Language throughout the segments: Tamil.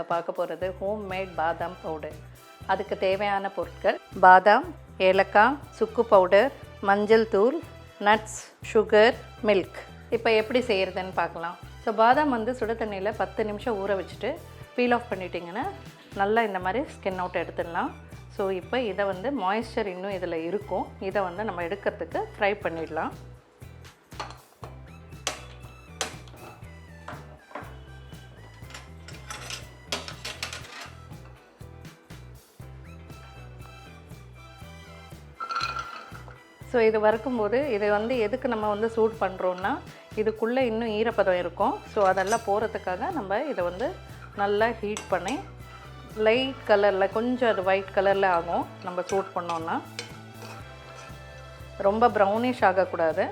நம்ம பார்க்க போகிறது ஹோம்மேட் பாதாம் பவுடர். அதுக்கு தேவையான பொருட்கள் பாதாம், ஏலக்காய், சுக்கு பவுடர், மஞ்சள் தூள், நட்ஸ், சுகர், மில்க். இப்போ எப்படி செய்கிறதுன்னு பார்க்கலாம். ஸோ பாதாம் வந்து சுடு தண்ணியில் 10 நிமிஷம் ஊற வச்சுட்டு பீல் ஆஃப் பண்ணிட்டிங்கன்னா நல்லா இந்த மாதிரி ஸ்கின் அவுட் எடுத்துடலாம். ஸோ இப்போ இதை வந்து மாய்ஸ்சர் இன்னும் இதில் இருக்கும், இதை வந்து நம்ம எடுக்கிறதுக்கு ஃப்ரை பண்ணிடலாம். ஸோ இது வறுக்கும்போது இது வந்து எதுக்கு நம்ம வந்து சூட் பண்ணுறோன்னா, இதுக்குள்ளே இன்னும் ஈரப்பதம் இருக்கும். ஸோ அதெல்லாம் போகிறதுக்காக நம்ம இதை வந்து நல்லா ஹீட் பண்ணி லைட் கலரில் கொஞ்சம் அது ஒயிட் கலரில் ஆகும். நம்ம சூட் பண்ணோன்னா ரொம்ப ப்ரௌனிஷ் ஆகக்கூடாது.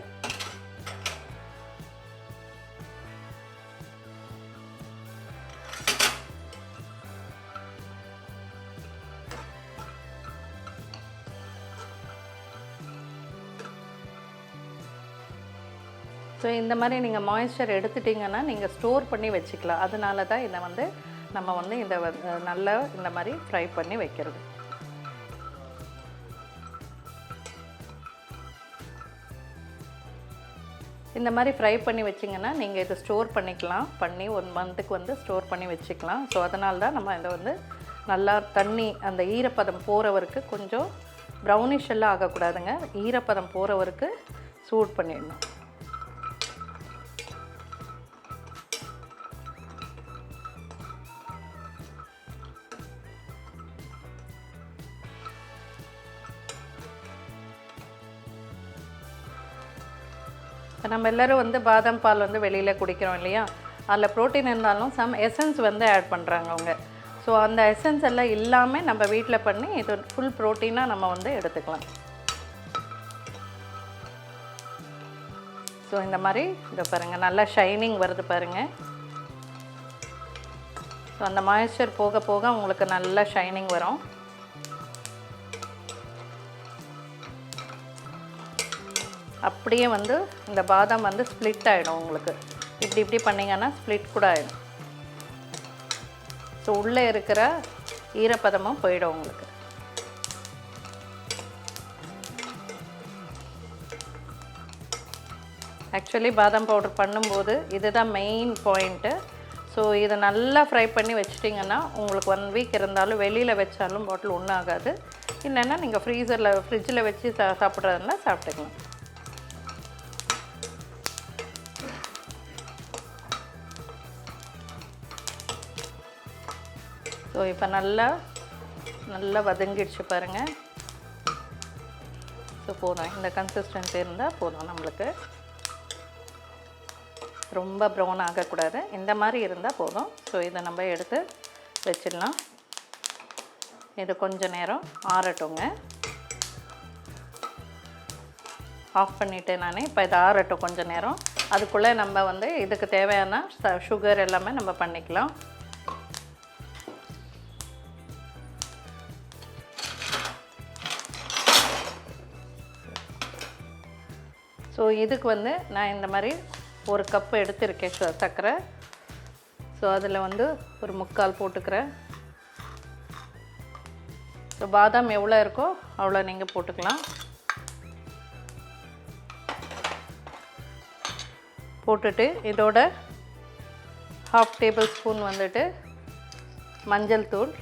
ஸோ இந்த மாதிரி நீங்கள் மாய்ஸ்சர் எடுத்துட்டிங்கன்னா நீங்கள் ஸ்டோர் பண்ணி வச்சுக்கலாம். அதனால தான் இதை வந்து நம்ம வந்து இதை நல்லா இந்த மாதிரி ஃப்ரை பண்ணி வைக்கிறது. இந்த மாதிரி ஃப்ரை பண்ணி வச்சிங்கன்னா நீங்கள் இதை ஸ்டோர் பண்ணிக்கலாம், பண்ணி 1 மந்த்துக்கு வந்து ஸ்டோர் பண்ணி வச்சுக்கலாம். ஸோ அதனால தான் நம்ம இதை வந்து நல்லா தண்ணி அந்த ஈரப்பதம் போகிறவருக்கு, கொஞ்சம் ப்ரௌனிஷ் எல்லாம் ஆகக்கூடாதுங்க, ஈரப்பதம் போகிறவருக்கு சூட் பண்ணிடணும். இப்போ நம்ம எல்லோரும் வந்து பாதாம் பால் வந்து வெளியில் குடிக்கிறோம் இல்லையா, அதில் ப்ரோட்டீன் இருந்தாலும் சம் எசன்ஸ் வந்து ஆட் பண்ணுறாங்க அவங்க. ஸோ அந்த எசன்ஸ் எல்லாம் இல்லாமல் நம்ம வீட்டில் பண்ணி இது ஃபுல் ப்ரோட்டீனாக நம்ம வந்து எடுத்துக்கலாம். ஸோ இந்த மாதிரி இதை பாருங்கள், நல்லா ஷைனிங் வருது பாருங்கள். ஸோ அந்த மாய்ஸ்சர் போக போக உங்களுக்கு நல்லா ஷைனிங் வரும். அப்படியே வந்து இந்த பாதாம் வந்து ஸ்ப்ளிட் ஆகிடும் உங்களுக்கு. இப்படி பண்ணிங்கன்னா ஸ்ப்ளிட் கூட ஆகிடும். ஸோ உள்ளே இருக்கிற ஈரப்பதமும் போயிடும் உங்களுக்கு. ஆக்சுவலி பாதாம் பவுடர் பண்ணும்போது இதுதான் மெயின் பாயிண்ட்டு. ஸோ இதை நல்லா ஃப்ரை பண்ணி வச்சிட்டிங்கன்னா உங்களுக்கு 1 வீக் இருந்தாலும் வெளியில் வச்சாலும் பாட்டில் ஒன்றும் ஆகாது. இல்லைன்னா நீங்கள் ஃப்ரிட்ஜில் வச்சு சாப்பிட்றதுனா சாப்பிட்டுக்கலாம். ஸோ இப்போ நல்லா வதங்கிடுச்சு பாருங்கள். ஸோ போதும், இந்த கன்சிஸ்டன்சி இருந்தால் போதும் நம்மளுக்கு. ரொம்ப ப்ரௌன் ஆகக்கூடாது, இந்த மாதிரி இருந்தால் போதும். ஸோ இதை நம்ம எடுத்து வச்சிடலாம். இது கொஞ்சம் நேரம் ஆறட்டுங்க. ஆஃப் பண்ணிவிட்டேன் நான். இப்போ இதை ஆறட்டும் கொஞ்சம் நேரம். அதுக்குள்ளே நம்ம வந்து இதுக்கு தேவையான சுகர் எல்லாமே நம்ம பண்ணிக்கலாம். ஸோ இதுக்கு வந்து நான் இந்த மாதிரி 1 கப்பு எடுத்துருக்கேன் சர்க்கரை. ஸோ அதில் வந்து ஒரு 3/4 போட்டுக்கிறேன். ஸோ பாதாம் எவ்வளோ இருக்கோ அவ்வளோ நீங்கள் போட்டுக்கலாம். போட்டுட்டு இதோட 1/2 டேபிள் ஸ்பூன் வந்துட்டு மஞ்சள் தூள்,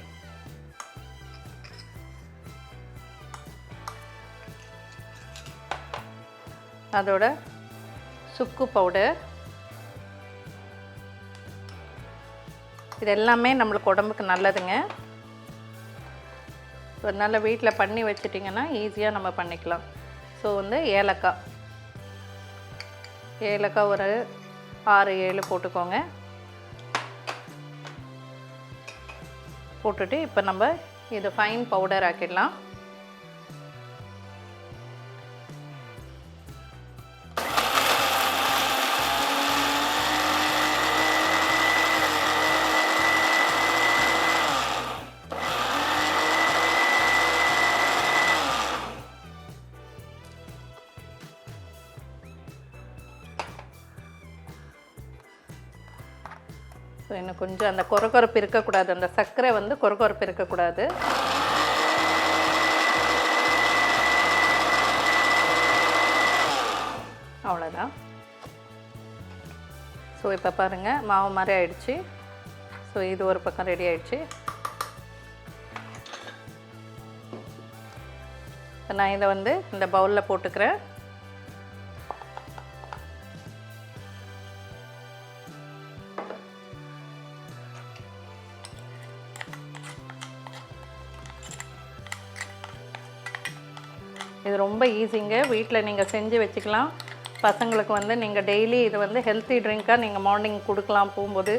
அதோட சுக்கு பவுடர். இது எல்லாமே நம்மளுக்கு உடம்புக்கு நல்லதுங்க. ஸோ அதனால் வீட்டில் பண்ணி வச்சிட்டிங்கன்னா ஈஸியாக நம்ம பண்ணிக்கலாம். ஸோ வந்து ஏலக்காய் ஒரு 6-7 போட்டுக்கோங்க. போட்டுட்டு இப்போ நம்ம இது ஃபைன் பவுடர் ஆக்கிடலாம். ஸோ இன்னும் கொஞ்சம் அந்த கொரகொரப்பு இருக்கக்கூடாது, அந்த சர்க்கரை வந்து கொரகொரப்பு இருக்கக்கூடாது. அவ்வளோதான். ஸோ இப்போ பாருங்கள் மாவு மாதிரி ஆயிடுச்சு. ஸோ இது ஒரு பக்கம் ரெடி ஆயிடுச்சு. நான் இதை வந்து இந்த பவுலில் போட்டுக்கிறேன். இது ரொம்ப ஈஸிங்க, வீட்டில் நீங்கள் செஞ்சு வச்சுக்கலாம். பசங்களுக்கு வந்து நீங்கள் டெய்லி இது வந்து ஹெல்த்தி ட்ரிங்காக நீங்கள் மார்னிங் கொடுக்கலாம், போகும்போது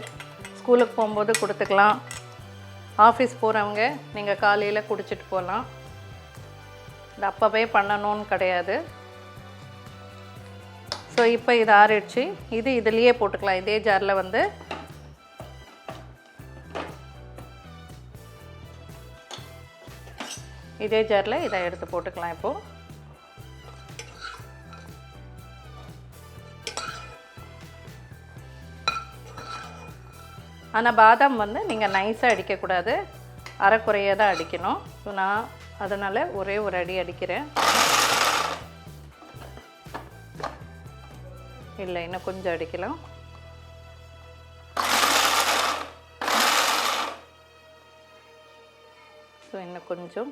ஸ்கூலுக்கு போகும்போது கொடுத்துக்கலாம். ஆஃபீஸ் போகிறவங்க நீங்கள் காலையில் குடிச்சிட்டு போகலாம். இது அப்போவே பண்ணணும்னு கிடையாது. ஸோ இப்போ இது ஆறிடுச்சு. இது இதுலேயே போட்டுக்கலாம். இதே ஜாரில் வந்து இதே ஜாரில் இதை எடுத்து போட்டுக்கலாம். இப்போது ஆனால் பாதாம் வந்து நீங்கள் நைஸாக அடிக்கக்கூடாது, அரைக்குறையாக தான் அடிக்கணும். ஸோ நான் அதனால் ஒரே ஒரு அடி அடிக்கிறேன். இல்லை, இன்னும் கொஞ்சம் அடிக்கலாம். ஸோ இன்னும் கொஞ்சம்.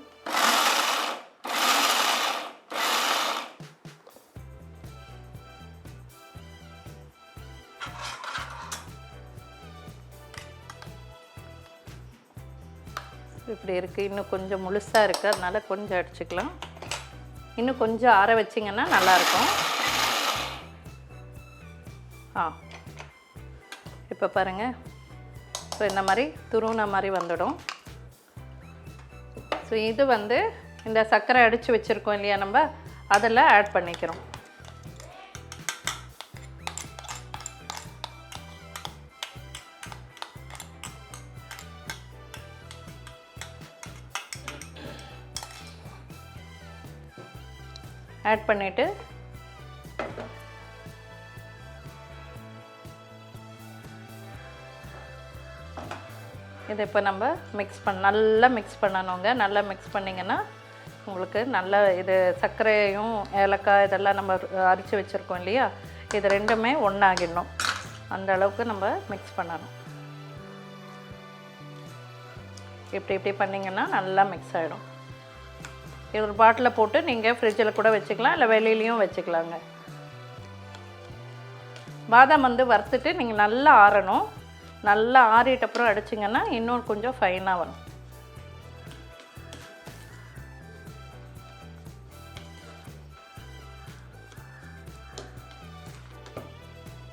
இப்படி இருக்குது. இன்னும் கொஞ்சம் முழுசாக இருக்குது, அதனால் கொஞ்சம் அடிச்சுக்கலாம். இன்னும் கொஞ்சம் ஆற வச்சிங்கன்னா நல்லாயிருக்கும். இப்போ பாருங்கள், ஸோ இந்த மாதிரி துருவின மாதிரி வந்துடும். ஸோ இது வந்து இந்த சர்க்கரை அடித்து வச்சுருக்கோம் இல்லையா, நம்ம அதில் ஆட் பண்ணிக்கிறோம். ஆட் பண்ணிவிட்டு இதை இப்போ நம்ம நல்லா மிக்ஸ் பண்ணணுங்க. நல்லா மிக்ஸ் பண்ணிங்கன்னா உங்களுக்கு நல்ல இது சர்க்கரையும் ஏலக்காய் இதெல்லாம் நம்ம அரைச்சி வச்சுருக்கோம் இல்லையா, இது ரெண்டுமே ஒன்றாகிடணும். அந்த அளவுக்கு நம்ம மிக்ஸ் பண்ணணும். இப்படி பண்ணிங்கன்னா நல்லா மிக்ஸ் ஆகிடும். இது ஒரு பாட்டிலில் போட்டு நீங்கள் ஃப்ரிட்ஜில் கூட வச்சுக்கலாம், இல்லை வெளியிலையும் வச்சுக்கலாங்க. பாதாம் வந்து வறுத்துட்டு நீங்கள் நல்லா ஆறணும். நல்லா ஆறிட்டப்புறம் அடிச்சிங்கன்னா இன்னும் கொஞ்சம் ஃபைனாக வரும்.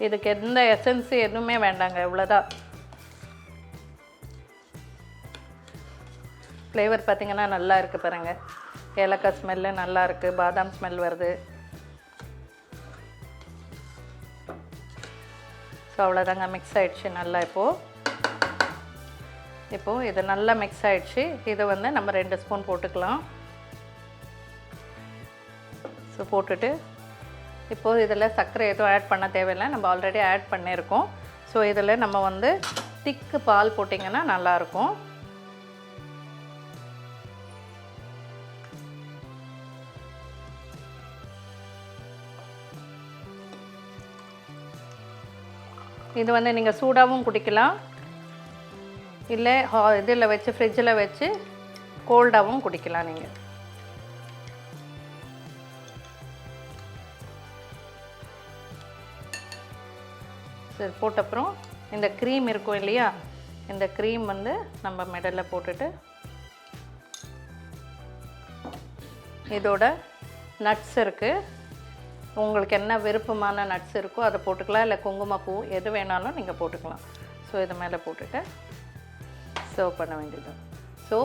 இதுக்கு எந்த எசன்ஸ் எதுவுமே வேண்டாங்க, இவ்வளோதான். ஃப்ளேவர் பார்த்திங்கன்னா நல்லா இருக்குது பாருங்கள். ஏலக்காய் ஸ்மெல்லு நல்லா இருக்குது, பாதாம் ஸ்மெல் வருது. ஸோ அவ்வளோதாங்க, மிக்ஸ் ஆகிடுச்சு நல்லா. இப்போது இது நல்லா மிக்ஸ் ஆகிடுச்சு. இதை வந்து நம்ம 2 ஸ்பூன் போட்டுக்கலாம். ஸோ போட்டுட்டு இப்போது இதில் சர்க்கரை எதுவும் ஆட் பண்ண தேவையில்லை, நம்ம ஆல்ரெடி ஆட் பண்ணியிருக்கோம். ஸோ இதில் நம்ம வந்து திக்கு பால் போட்டிங்கன்னா நல்லாயிருக்கும். இது வந்து நீங்கள் சூடாகவும் குடிக்கலாம், இல்லை இதில் வச்சு ஃப்ரிட்ஜில் வச்சு கோல்டாகவும் குடிக்கலாம் நீங்கள். சரி, போட்டப்புறம் இந்த க்ரீம் இருக்கும் இல்லையா, இந்த க்ரீம் வந்து நம்ம மிடலில் போட்டுட்டு இதோட நட்ஸ் இருக்குது, உங்களுக்கு என்ன விருப்பமான நட்ஸ் இருக்கோ அதை போட்டுக்கலாம், இல்லை குங்குமப்பூ எது வேணாலும் நீங்கள் போட்டுக்கலாம். ஸோ இது மேலே போட்டுட்டு சர்வ் பண்ண வேண்டியது. ஸோ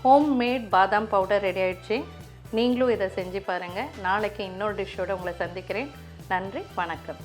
ஹோம் மேட் பாதாம் பவுடர் ரெடி ஆகிடுச்சு. நீங்களும் இதை செஞ்சு பாருங்கள். நாளைக்கு இன்னொரு டிஷ்ஷோடு உங்களை சந்திக்கிறேன். நன்றி, வணக்கம்.